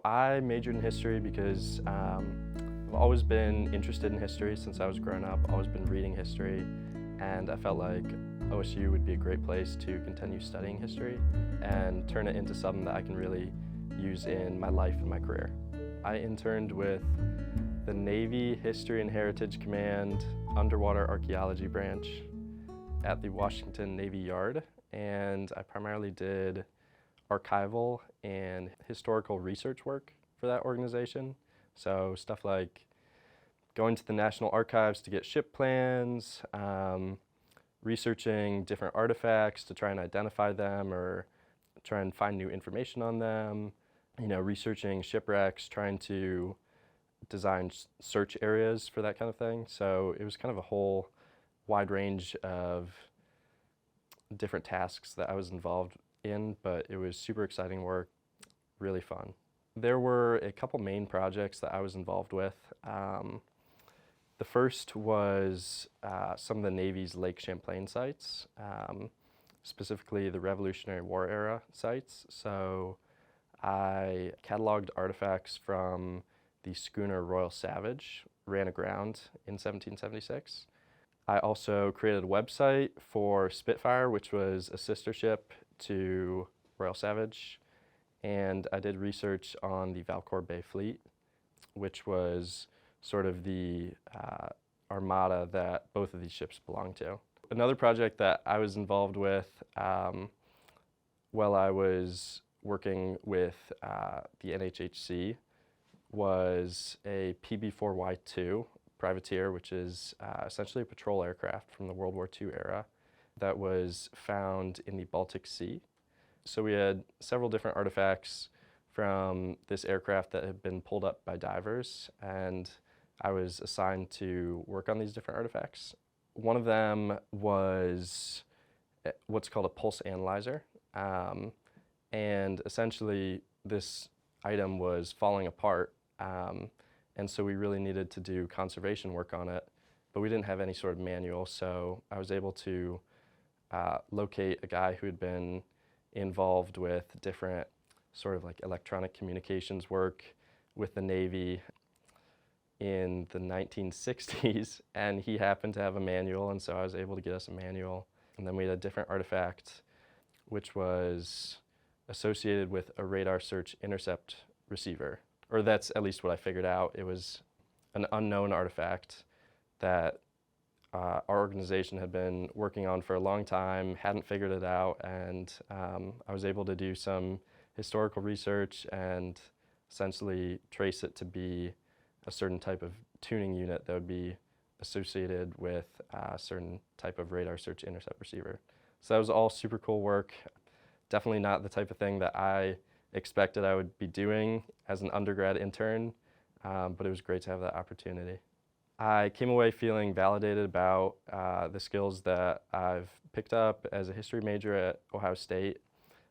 I majored in history because I've always been interested in history since I was growing up, always been reading history, and I felt like OSU would be a great place to continue studying history and turn it into something that I can really use in my life and my career. I interned with the Navy History and Heritage Command Underwater Archaeology Branch at the Washington Navy Yard, and I primarily did archival and historical research work for that organization. So stuff like going to the National Archives to get ship plans, researching different artifacts to try and identify them or try and find new information on them, researching shipwrecks, trying to design search areas for that kind of thing. So it was kind of a whole wide range of different tasks that I was involved in, but it was super exciting work, really fun. There were a couple main projects that I was involved with. The first was some of the Navy's Lake Champlain sites, specifically the Revolutionary War era sites. So I cataloged artifacts from the schooner Royal Savage, ran aground in 1776. I also created a website for Spitfire, which was a sister ship to Royal Savage, and I did research on the Valcour Bay Fleet, which was sort of the armada that both of these ships belonged to. Another project that I was involved with while I was working with the NHHC was a PB-4Y2 privateer, which is essentially a patrol aircraft from the World War II era that was found in the Baltic Sea. So we had several different artifacts from this aircraft that had been pulled up by divers, and I was assigned to work on these different artifacts. One of them was what's called a pulse analyzer, and essentially this item was falling apart, and so we really needed to do conservation work on it, but we didn't have any sort of manual, so I was able to locate a guy who had been involved with different sort of like electronic communications work with the Navy in the 1960s, and he happened to have a manual, and so I was able to get us a manual. And then we had a different artifact which was associated with a radar search intercept receiver, or that's at least what I figured out. It was an unknown artifact that our organization had been working on for a long time, hadn't figured it out, and I was able to do some historical research and essentially trace it to be a certain type of tuning unit that would be associated with a certain type of radar search intercept receiver. So that was all super cool work. Definitely not the type of thing that I expected I would be doing as an undergrad intern, but it was great to have that opportunity. I came away feeling validated about the skills that I've picked up as a history major at Ohio State.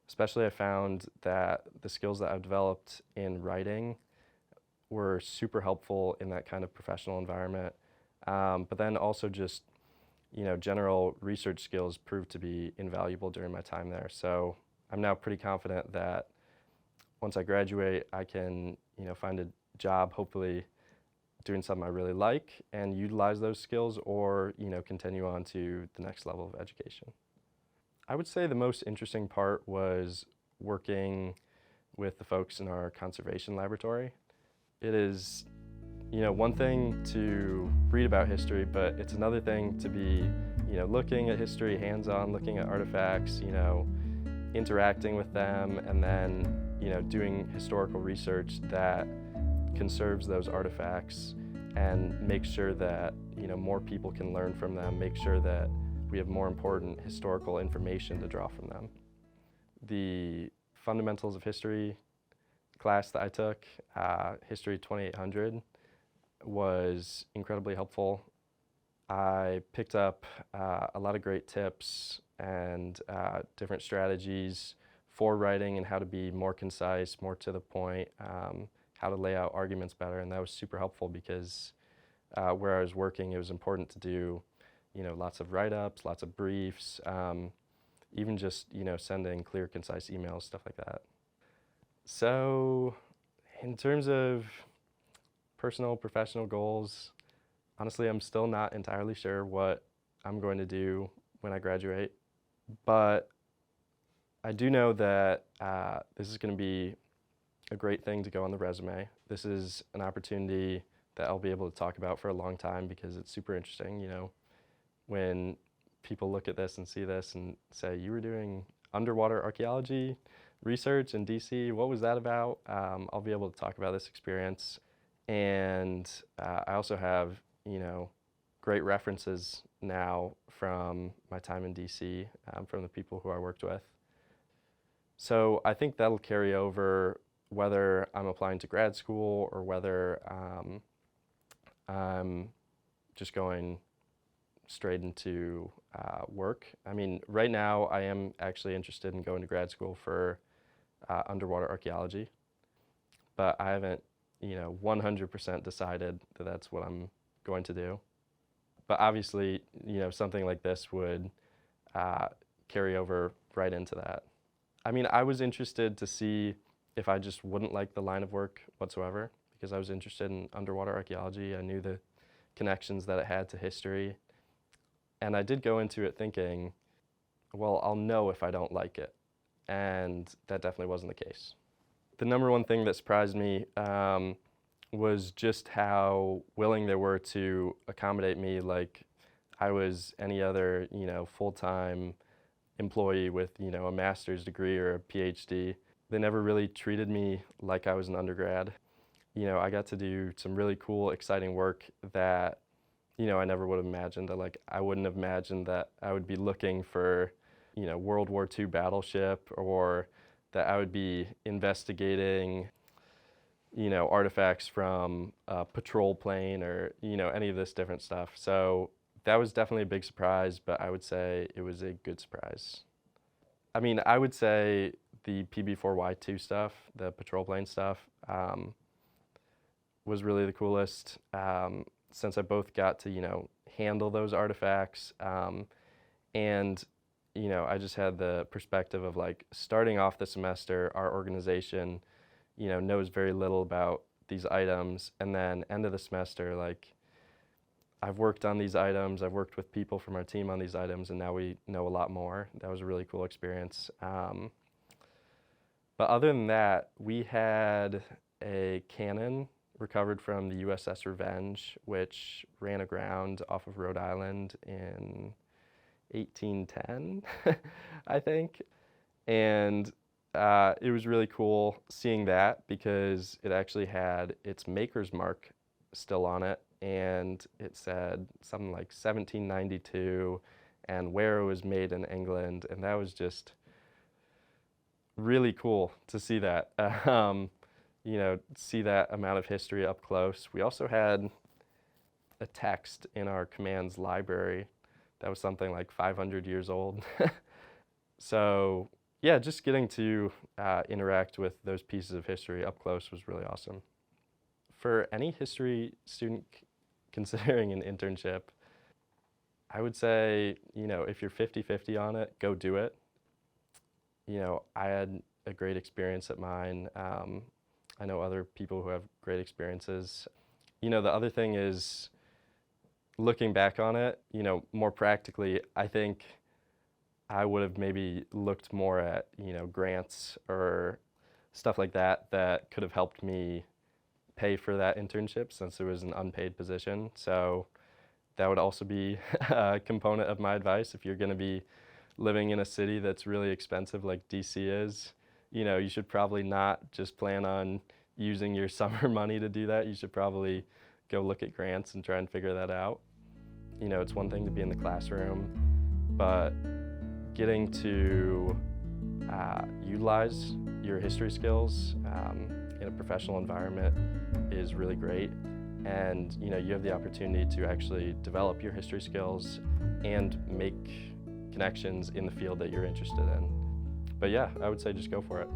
Especially I found that the skills that I've developed in writing were super helpful in that kind of professional environment. But then also just, general research skills proved to be invaluable during my time there. So I'm now pretty confident that once I graduate, I can, find a job, hopefully doing something I really like and utilize those skills, or continue on to the next level of education. I would say the most interesting part was working with the folks in our conservation laboratory. It is one thing to read about history, but it's another thing to be looking at history hands-on, looking at artifacts, interacting with them, and then doing historical research that conserves those artifacts and make sure that more people can learn from them, make sure that we have more important historical information to draw from them. The Fundamentals of History class that I took, History 2800, was incredibly helpful. I picked up a lot of great tips and different strategies for writing and how to be more concise, more to the point, how to lay out arguments better, and that was super helpful because where I was working, it was important to do lots of write-ups, lots of briefs, even just sending clear, concise emails, stuff like that. So In terms of personal, professional goals, honestly, I'm still not entirely sure what I'm going to do when I graduate, but I do know that this is going to be a great thing to go on the resume. This is an opportunity that I'll be able to talk about for a long time because it's super interesting. When people look at this and see this and say, you were doing underwater archaeology research in DC, what was that about? I'll be able to talk about this experience. And I also have, great references now from my time in DC, from the people who I worked with. So I think that'll carry over whether I'm applying to grad school or whether I'm just going straight into work. I mean, right now I am actually interested in going to grad school for underwater archaeology, but I haven't, 100% decided that that's what I'm going to do. But obviously, something like this would carry over right into that. I mean, I was interested to see if I just wouldn't like the line of work whatsoever, because I was interested in underwater archaeology. I knew the connections that it had to history. And I did go into it thinking, well, I'll know if I don't like it. And that definitely wasn't the case. The number one thing that surprised me was just how willing they were to accommodate me like I was any other, full-time employee with, a master's degree or a PhD. They never really treated me like I was an undergrad. I got to do some really cool, exciting work that, I never would have imagined. I wouldn't have imagined that I would be looking for, World War II battleship, or that I would be investigating, artifacts from a patrol plane, or, any of this different stuff. So that was definitely a big surprise, but I would say it was a good surprise. I mean, I would say the PB4Y2 stuff, the patrol plane stuff, was really the coolest, since I both got to, handle those artifacts, and, I just had the perspective of starting off the semester, our organization, knows very little about these items, and then end of the semester, I've worked on these items, I've worked with people from our team on these items, and now we know a lot more. That was a really cool experience. But other than that, we had a cannon recovered from the USS Revenge, which ran aground off of Rhode Island in 1810, I think. And it was really cool seeing that because it actually had its maker's mark still on it, and it said something like 1792 and where it was made in England, and that was just really cool to see that. See that amount of history up close. We also had a text in our command's library that was something like 500 years old. So yeah, just getting to interact with those pieces of history up close was really awesome. For any history student considering an internship, I would say, if you're 50-50 on it, go do it. I had a great experience at mine. I know other people who have great experiences. The other thing is, looking back on it, more practically, I think I would have maybe looked more at, grants or stuff like that that could have helped me pay for that internship since it was an unpaid position. So that would also be a component of my advice. If you're going to be living in a city that's really expensive like DC is, you should probably not just plan on using your summer money to do that. You should probably go look at grants and try and figure that out. It's one thing to be in the classroom, but getting to utilize your history skills in a professional environment is really great. And you have the opportunity to actually develop your history skills and make connections in the field that you're interested in. But yeah, I would say just go for it.